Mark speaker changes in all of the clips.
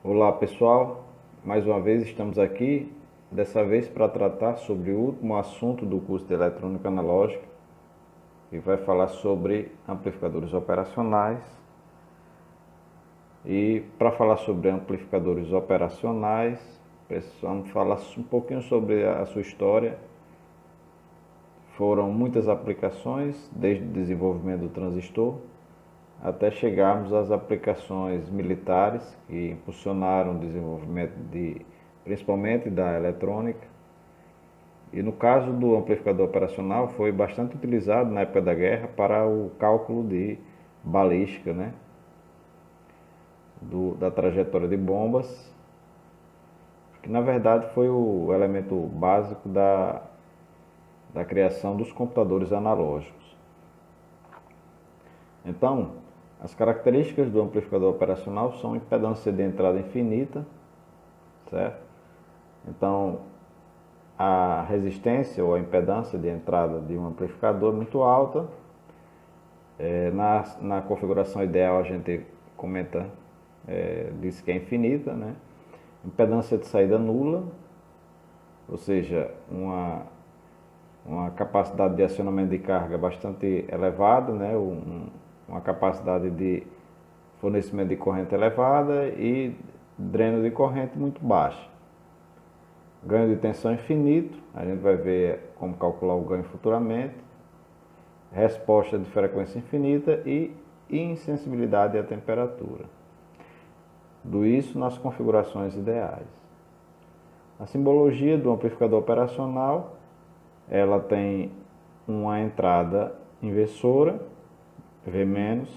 Speaker 1: Olá pessoal, mais uma vez estamos aqui, dessa vez para tratar sobre o último assunto do curso de Eletrônica Analógica, que vai falar sobre amplificadores operacionais. E para falar sobre amplificadores operacionais, precisamos falar um pouquinho sobre a sua história. Foram muitas aplicações, desde o desenvolvimento do transistor até chegarmos às aplicações militares que impulsionaram o desenvolvimento principalmente da eletrônica. E no caso do amplificador operacional foi bastante utilizado na época da guerra para o cálculo de balística, né? Da trajetória de bombas, que na verdade foi o elemento básico da criação dos computadores analógicos. Então, as características do amplificador operacional são impedância de entrada infinita, certo? Então, a resistência ou a impedância de entrada de um amplificador é muito alta. Na configuração ideal a gente comenta, diz que é infinita, né? Impedância de saída nula, ou seja, uma capacidade de acionamento de carga bastante elevada, né? Uma capacidade de fornecimento de corrente elevada e dreno de corrente muito baixa. Ganho de tensão infinito, a gente vai ver como calcular o ganho futuramente. Resposta de frequência infinita e insensibilidade à temperatura. Tudo isso nas configurações ideais. A simbologia do amplificador operacional, ela tem uma entrada inversora, V-,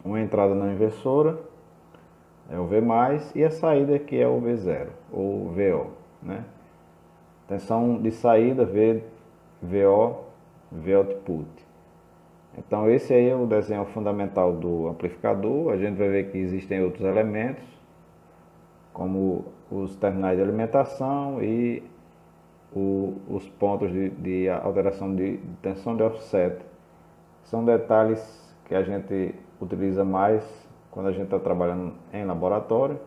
Speaker 1: uma entrada não inversora, é o V+, e a saída que é o V0, ou VO, né? Tensão de saída, VO, V output. Então esse aí é o desenho fundamental do amplificador. A gente vai ver que existem outros elementos, como os terminais de alimentação e os pontos de alteração de tensão de offset. São detalhes que a gente utiliza mais quando a gente está trabalhando em laboratório,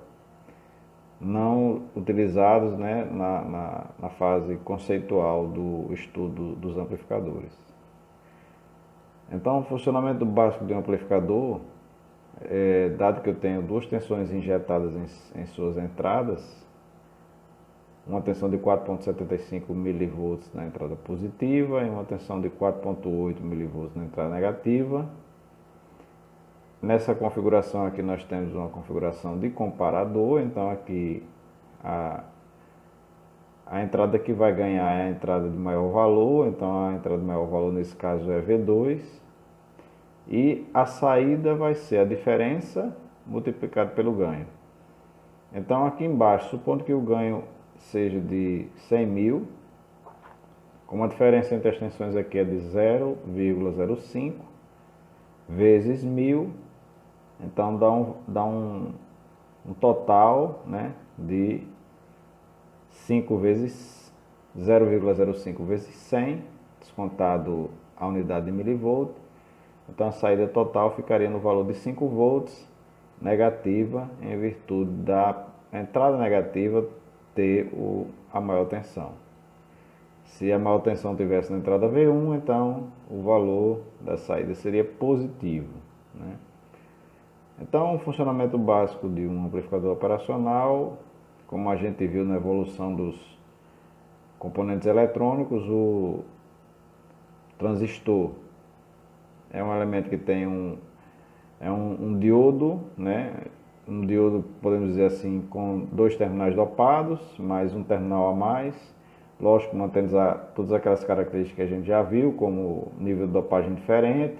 Speaker 1: não utilizados, né, na fase conceitual do estudo dos amplificadores. Então, o funcionamento básico de um amplificador, dado que eu tenho duas tensões injetadas em suas entradas, uma tensão de 4,75 mV na entrada positiva e uma tensão de 4,8 mV na entrada negativa. Nessa configuração aqui nós temos uma configuração de comparador, então aqui a entrada que vai ganhar é a entrada de maior valor, então a entrada de maior valor nesse caso é V2, e a saída vai ser a diferença multiplicado pelo ganho. Então aqui embaixo, supondo que o ganho seja de 100 mil, como a diferença entre as tensões aqui é de 0,05 vezes 1000, então dá um total, né, de 5 vezes 0,05 vezes 100, descontado a unidade de milivolt. Então a saída total ficaria no valor de 5 volts negativa, em virtude da entrada negativa ter a maior tensão. Se a maior tensão tivesse na entrada V1, então o valor da saída seria positivo, né? Então, o funcionamento básico de um amplificador operacional, como a gente viu na evolução dos componentes eletrônicos, o transistor é um elemento que tem um diodo, né? Um diodo, podemos dizer assim, com dois terminais dopados, mais um terminal a mais. Lógico, mantendo todas aquelas características que a gente já viu, como nível de dopagem diferente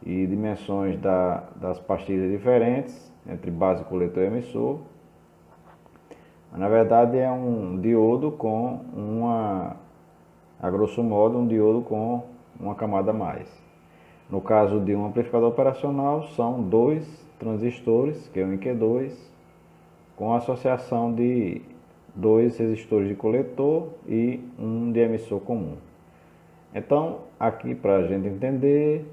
Speaker 1: e dimensões das pastilhas diferentes, entre base, coletor e emissor. Mas, na verdade é um diodo com a grosso modo, um diodo com uma camada a mais. No caso de um amplificador operacional, são dois transistores, Q1 e Q2, com associação de dois resistores de coletor e um de emissor comum. Então, aqui para a gente entender,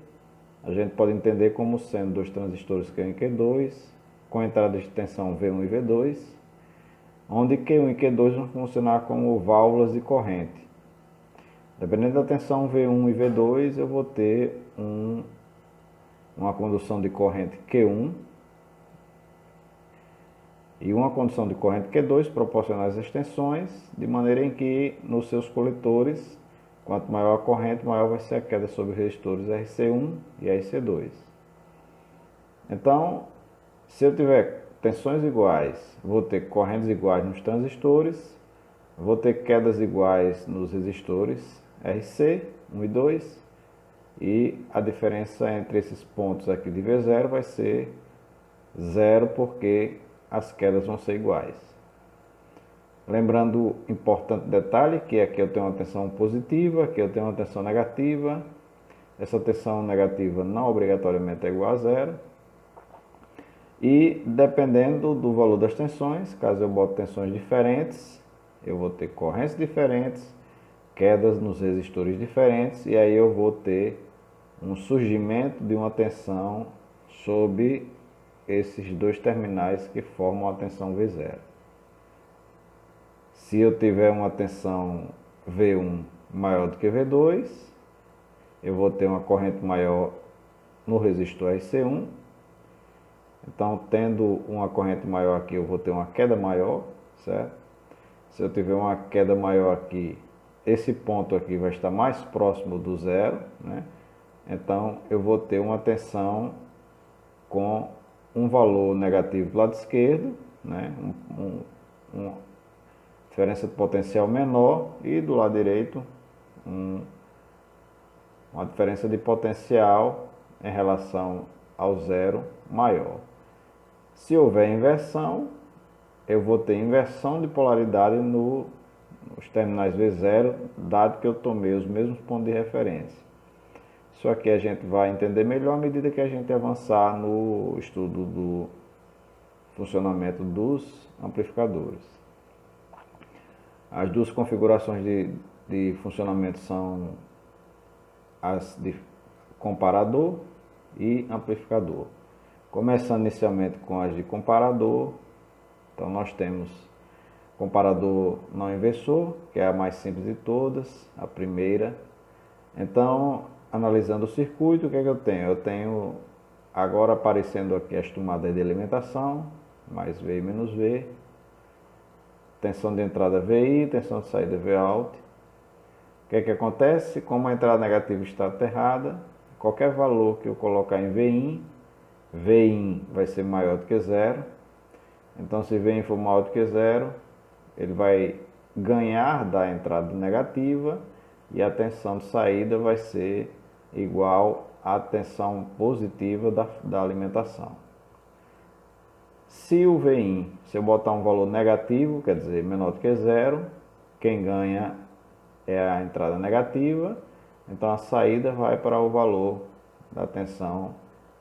Speaker 1: a gente pode entender como sendo dois transistores Q1 e Q2, com entradas de tensão V1 e V2, onde Q1 e Q2 vão funcionar como válvulas de corrente. Dependendo da tensão V1 e V2, eu vou ter uma condução de corrente Q1 e uma condução de corrente Q2 proporcionais às tensões, de maneira em que nos seus coletores, quanto maior a corrente, maior vai ser a queda sobre os resistores RC1 e RC2. Então, se eu tiver tensões iguais, vou ter correntes iguais nos transistores, vou ter quedas iguais nos resistores RC 1 e 2, e a diferença entre esses pontos aqui de V0 vai ser zero, porque as quedas vão ser iguais. Lembrando importante detalhe, que aqui eu tenho uma tensão positiva, aqui eu tenho uma tensão negativa. Essa tensão negativa não obrigatoriamente é igual a zero. E dependendo do valor das tensões, caso eu bote tensões diferentes, eu vou ter correntes diferentes, quedas nos resistores diferentes, e aí eu vou ter um surgimento de uma tensão sob esses dois terminais que formam a tensão V0. Se eu tiver uma tensão V1 maior do que V2, eu vou ter uma corrente maior no resistor RC1. Então, tendo uma corrente maior aqui, eu vou ter uma queda maior, certo? Se eu tiver uma queda maior aqui, esse ponto aqui vai estar mais próximo do zero, né? Então, eu vou ter uma tensão com um valor negativo do lado esquerdo, né? Uma diferença de potencial menor, e do lado direito uma diferença de potencial em relação ao zero maior. Se houver inversão, eu vou ter inversão de polaridade nos terminais V0, dado que eu tomei os mesmos pontos de referência. Isso aqui a gente vai entender melhor à medida que a gente avançar no estudo do funcionamento dos amplificadores. As duas configurações de funcionamento são as de comparador e amplificador. Começando inicialmente com as de comparador, então nós temos comparador não inversor, que é a mais simples de todas, a primeira. Então, analisando o circuito, o que é que eu tenho? Eu tenho agora aparecendo aqui as tomadas de alimentação, mais V e menos V, tensão de entrada VI, tensão de saída Vout. O que é que acontece? Como a entrada negativa está aterrada, qualquer valor que eu colocar em Vin vai ser maior do que zero. Então, se Vin for maior do que zero, ele vai ganhar da entrada negativa, e a tensão de saída vai ser igual à tensão positiva da alimentação. Se o Vin, se eu botar um valor negativo, quer dizer, menor do que zero, quem ganha é a entrada negativa, então a saída vai para o valor da tensão,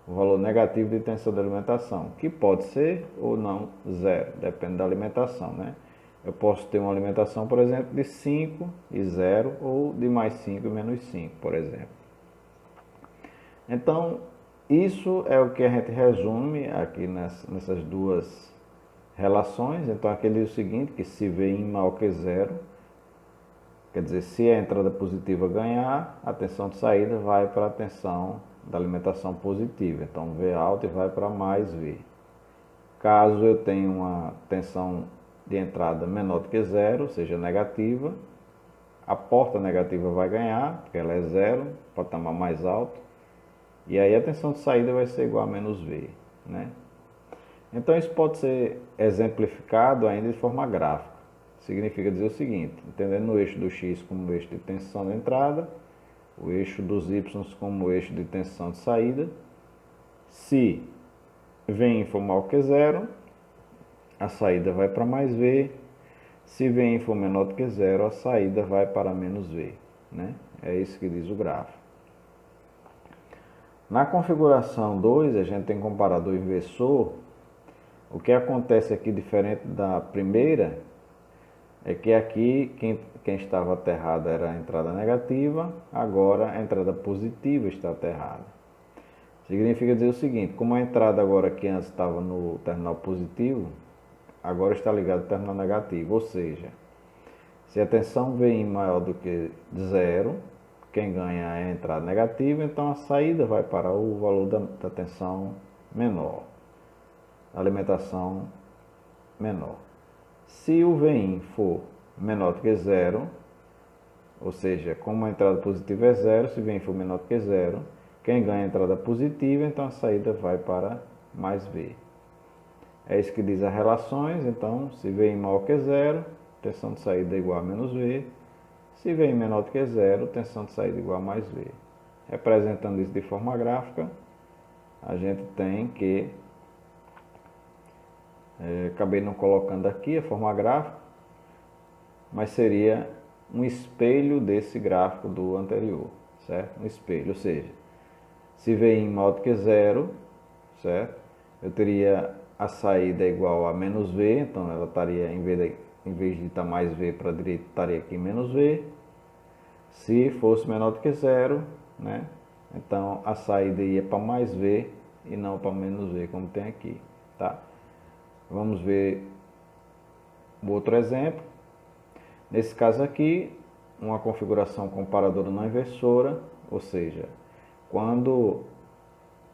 Speaker 1: o valor negativo de tensão da alimentação, que pode ser ou não zero, depende da alimentação, né? Eu posso ter uma alimentação, por exemplo, de 5 e 0, ou de mais 5 e menos 5, por exemplo. Então, isso é o que a gente resume aqui nessas duas relações. Então, aqui diz o seguinte, que se Vin maior que zero, quer dizer, se a entrada positiva ganhar, a tensão de saída vai para a tensão da alimentação positiva. Então, V alto vai para mais V. Caso eu tenha uma tensão de entrada menor do que zero, ou seja, negativa, a porta negativa vai ganhar, porque ela é zero, patamar mais alto, e aí a tensão de saída vai ser igual a menos V, né? Então isso pode ser exemplificado ainda de forma gráfica. Significa dizer o seguinte, entendendo o eixo do X como o eixo de tensão de entrada, o eixo dos Y como o eixo de tensão de saída. Se Vin for maior que zero, a saída vai para mais V. Se Vin for menor do que zero, a saída vai para menos V, né? É isso que diz o gráfico. Na configuração 2, a gente tem comparador inversor. O que acontece aqui, diferente da primeira, é que aqui quem estava aterrado era a entrada negativa, agora a entrada positiva está aterrada. Significa dizer o seguinte, como a entrada agora que antes estava no terminal positivo, agora está ligado ao terminal negativo, ou seja, se a tensão VI maior do que zero, quem ganha é a entrada negativa, então a saída vai para o valor da tensão menor, a alimentação menor. Se o VIN for menor do que zero, ou seja, como a entrada positiva é zero, se VIN for menor do que zero, quem ganha a entrada positiva, então a saída vai para mais V. É isso que diz as relações, então se VIN maior que zero, tensão de saída é igual a menos V. Se VIN menor do que zero, tensão de saída é igual a mais V. Representando isso de forma gráfica, a gente tem que, acabei não colocando aqui a forma gráfica, mas seria um espelho desse gráfico do anterior, certo? Um espelho, ou seja, se VI maior do que zero, certo? Eu teria a saída igual a menos V, então ela estaria, em vez de estar mais V para a direita, estaria aqui menos V. Se fosse menor do que zero, né? Então a saída ia para mais V e não para menos V, como tem aqui, tá? Vamos ver o outro exemplo. Nesse caso aqui, uma configuração comparadora não inversora, ou seja, quando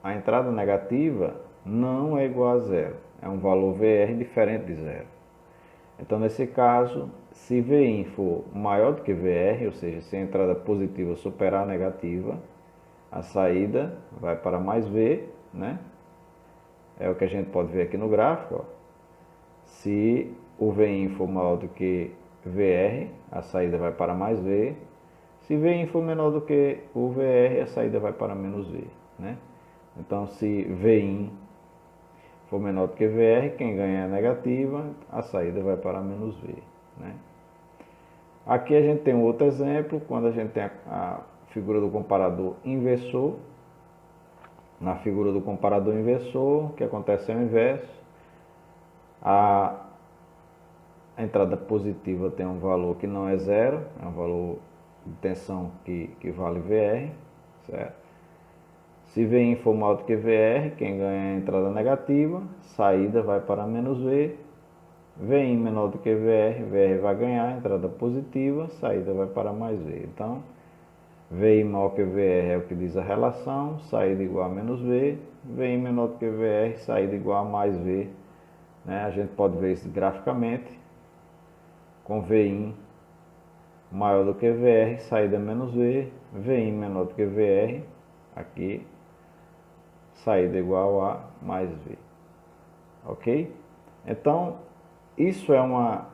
Speaker 1: a entrada negativa não é igual a zero, é um valor VR diferente de zero. Então, nesse caso, se VIN for maior do que VR, ou seja, se a entrada positiva superar a negativa, a saída vai para mais V, né? É o que a gente pode ver aqui no gráfico, ó. Se o VIN for maior do que VR, a saída vai para mais V. Se VIN for menor do que o VR, a saída vai para menos V, né? Então, se VIN for menor do que VR, quem ganha é a negativa, a saída vai para menos V, né? Aqui a gente tem um outro exemplo, quando a gente tem a figura do comparador inversor. Na figura do comparador inversor, o que acontece é o inverso. A entrada positiva tem um valor que não é zero, é um valor de tensão que vale VR, certo? Se VIN for maior do que VR, quem ganha é a entrada negativa, saída vai para menos V. VIN menor do que VR, VR vai ganhar, entrada positiva, saída vai para mais V. Então, VI maior que VR é o que diz a relação, saída igual a menos V. VI menor do que VR, saída igual a mais V. Né? A gente pode ver isso graficamente, com VIN maior do que VR, saída menos V. VIN menor do que VR, aqui, saída igual a mais V. Ok? Então, isso é uma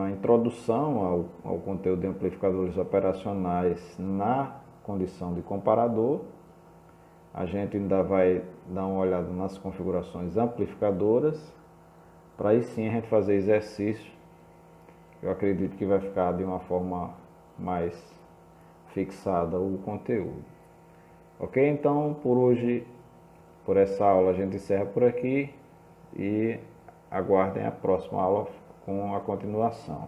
Speaker 1: introdução ao conteúdo de amplificadores operacionais na condição de comparador. A gente ainda vai dar uma olhada nas configurações amplificadoras, para aí sim a gente fazer exercício. Eu acredito que vai ficar de uma forma mais fixada o conteúdo. Ok? Então, por hoje, por essa aula, a gente encerra por aqui e aguardem a próxima aula com a continuação.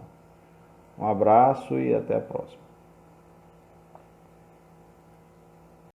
Speaker 1: Um abraço e até a próxima.